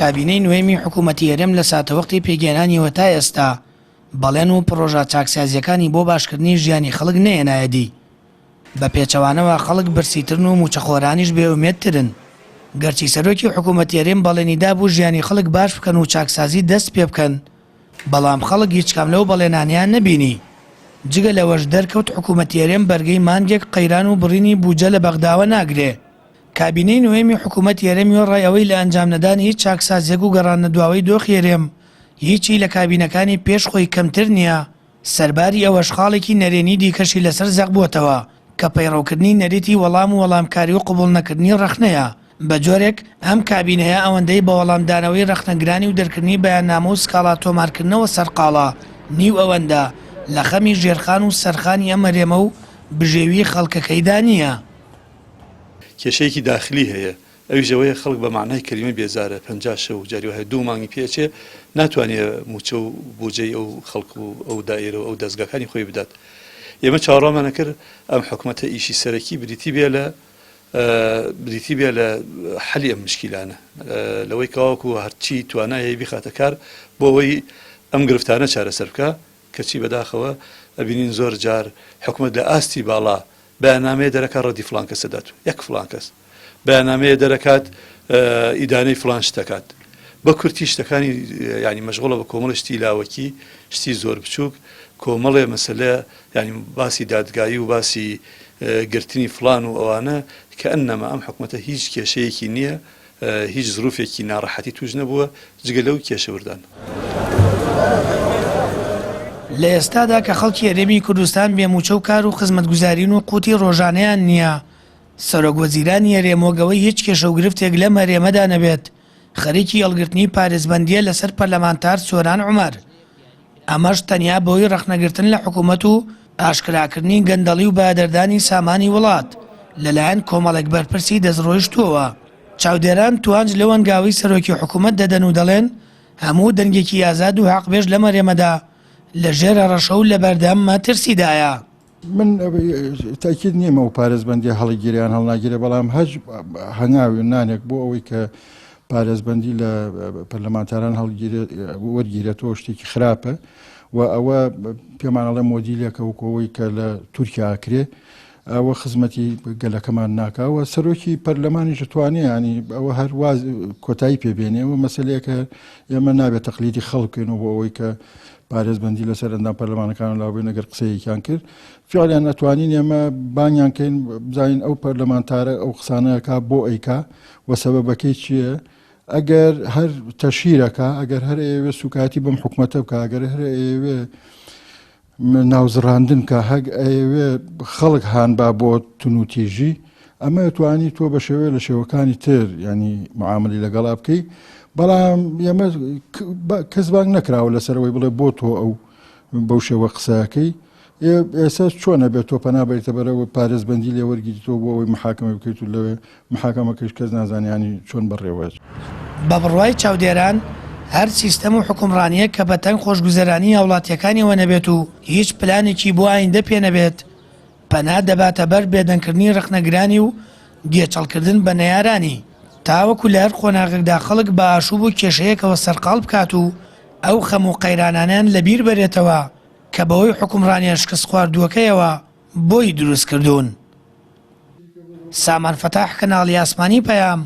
کابینەی نوێمی حکوومەتی هەرێم لە ساتەوەقتی پێگەێنانیەوە تا ئێستا بەڵێن و پرۆژە چاکسازیەکانی بۆ باشکردنی ژیانی خەڵک نەهێنایەدی. بە پێچەوانەوە خەڵک برسیترن و موچەخۆرانیش بێئومێدترن. گەرچی سەرۆکی حکوومەتی هەرێم بەڵێنیدا بوو ژیانی خەڵک باش بکەن و چاکسازی دەست پێ بکەن، بەڵام خەڵک هیچ کام لەو بەڵێنانیان نەبینی. جگە لەوەش دەرکەوت حکوومەتی هەرێم بەرگەی مانگێک قەیران و بڕینی بوجە لە بەغداوە ناگرێ. کابینەی نوێمی حکوومەتی هەرێمی وەڕای ئەوەی لە ئەنجام نەدانی هیچ چاکسازیەک و گەڕانە دواوەی دۆخی هەرێم هیچی لە کابینەکانی پێش خۆی کەمتر نییە. سەرباری ئەوەش خاڵێکی نەرێنی دیکەشی لەسەر زەق بووەتەوە کە پەیڕەوکردنی نەریتی وەڵام و وەڵامکاری و قبوڵ نەکردنی ڕەخنەیە. بە جۆرێک ئەم کابینەیە ئەوەندەی بە وەڵامدانەوەی ڕەخنەگرانی و دەرکردنی بەیاننامە و سکاڵا تۆمارکردنەوە سەرقاڵە نیو ئەوەندە لە خەمی ژێرخان و سەرخانی ئەم هەرێمە و بژێوی خەڵکەکەیدا نییە. کێشەیەکی داخلی هەیە، ئەویش ئەوەیە خەڵک بە معنای کەلیمە بێزارە 50 شەو جاری وهەیە 2 مانگی پێچێ ناتوانێت موچە و بۆجێی ئەو خەڵک و ئەو دائیرە و ئەو دەستگاکانی خۆی بدات. ئێمە چاوەڕامان نەکرد ئەم حکوومەتە ئیشی سەرەکی بریتی بێ لە حەلی ئەم مشکیلانە لەوەی کەواوەکو هەرچی توانایە بخاتە کار بۆ ئەوەی ئەم گرفتانە چارەسەر بکە، کەچی بەداخەوە ئەبینین زۆر جار حکوومەت لە ئاستی باڵا بەیاننامەیە دەرەکات ڕەدی فلان کەسە دەدات و یەک فلان کەس بەیاننامەیە دەرەکات ئیدانەی فلان شتەکات بە کورتی شتەکانی ینی مەشغوڵە بە کۆمەڵی شتی لاوەکی شتی زۆر بچووک کۆمەڵێ مەسەلە ینی باسی دادگایی و باسی گرتنی فلان و ئەوانە کە ئەنەما ئەم حکوومەتە هیچ کێشەیەکی نییە، هیچ زروفێکی ناڕەحەتی توش نەبووە جگە لەو کێشەوردان. لە ئێستادا کە خەڵکی هەرێمی کوردستان بێموچە و کار و خزمەتگوزارین و قوتی ڕۆژانەیان نییە، سەرۆکوەزیرانی هەرێمۆگەوەی هیچ کێشە و گرفتێک لەم هەرێمەدا نەبێت خەریکی هەڵگرتنی پارێزبەندیە لەسەر پەرلەمانتار سۆران عومەر. ئەمەش تەنیا بۆی ڕەخنەگرتن لە حکوومەت و ئاشکراکردنی گەندەڵی و بادەردانی سامانی وڵات لەلایەن کۆمەڵێک بەرپرسی دەستڕۆیشتووەوە. چاودێران توانج لەو هەنگاوی سەرۆکی حکوومەت دەدەن و دەڵێن هەموو دەنگێکی ئازاد و حەقبێژ لەم هەرێمەدا لە ژێرە ڕەشە و لە بەردەم مەترسیدایە. من تاکید نییە و پارێزبەندی هەڵیگیریان هەڵناگیرێ، بەڵام هەج هەنگاوی نانێک بۆ ئەوەی کە پارێزبەندی لە پەرلەمانتاران وەرگیرێتەوە شتێکی خراپە و ئەوە پێمانەڵێ مۆدیلێکە وەکەوەی کە لە تورکیا کرێ ئەوە خزمەتی گەلەکەمان ناکاوە. سەرۆکی پەرلەمانی دەتوانێت ینی ئەوە هەر واز کۆتایی پێبێنێەوە مەسلەیەکە ئێمە نابێت تەقلیدی خەڵکەوێنەوە بۆ ئەوەی کە پارێزبەندی لەسەر ئەندام پەرلەمانەکان لاوێ نەگەر قسەیەکیان کرد فعلیان نەتوانین ئێمە بانیان کەین بزانین ئەو پەرلەمانتارە ئەو قسانەکە بۆ ئەیکا و سەبەبەکەی چییە. ئەگەر هەر تەشیرەکە ئەگەر هەر ئێوێ سوکاتی بەم حکوومەتە بکە ئەگەر هەر ئێوێ ناوزڕاندن کە هەگ ئەوێ خەڵک هان با بۆ تونوتیژی ئەمە توانی تۆ بە شێوێ لە شێوەکانی تر ینی معاملی لەگەڵا بکەی، بەڵام ئێمە کەس بانگ نەکراوە لەسەرەوەی بڵێ بۆ تۆ ئەو بەو شێوە قسەکەی ئێستا چۆنە بێت تۆ پەنابێتە بەرەوە پارێزبەندی لێ وەرگیتەوە بۆ ئەوەی محاکمە بکەیت و لەوێ محاکەمەکەش کەس نازانیانی چۆن بڕێوەچ. بە بڕوای چاودێران هەر سیستەم و حکومڕانیە کە بە تەنگ خۆشگوزەرانی هاوڵاتیەکانیەوە نەبێت و هیچ پلانێکی بۆ ئایندە پێ نەبێت پەنا دەباتە بەر بێدەنگکردنی ڕەخنەگرانی و گێچەڵکردن بە نەیارانی تاوەکو لە هەر خۆناغێکدا خەڵک بە ئاشوب و کێشەیەکەوە سەرقاڵ بکات و ئەو خەم و قەیرانانیان لەبیر بەرێتەوە کە بەوەی حکومڕانیە شکست خواردووەکەیەوە بۆی دروست کردوون. سامان فەتاح، کەناڵی ئاسمانی پەیام،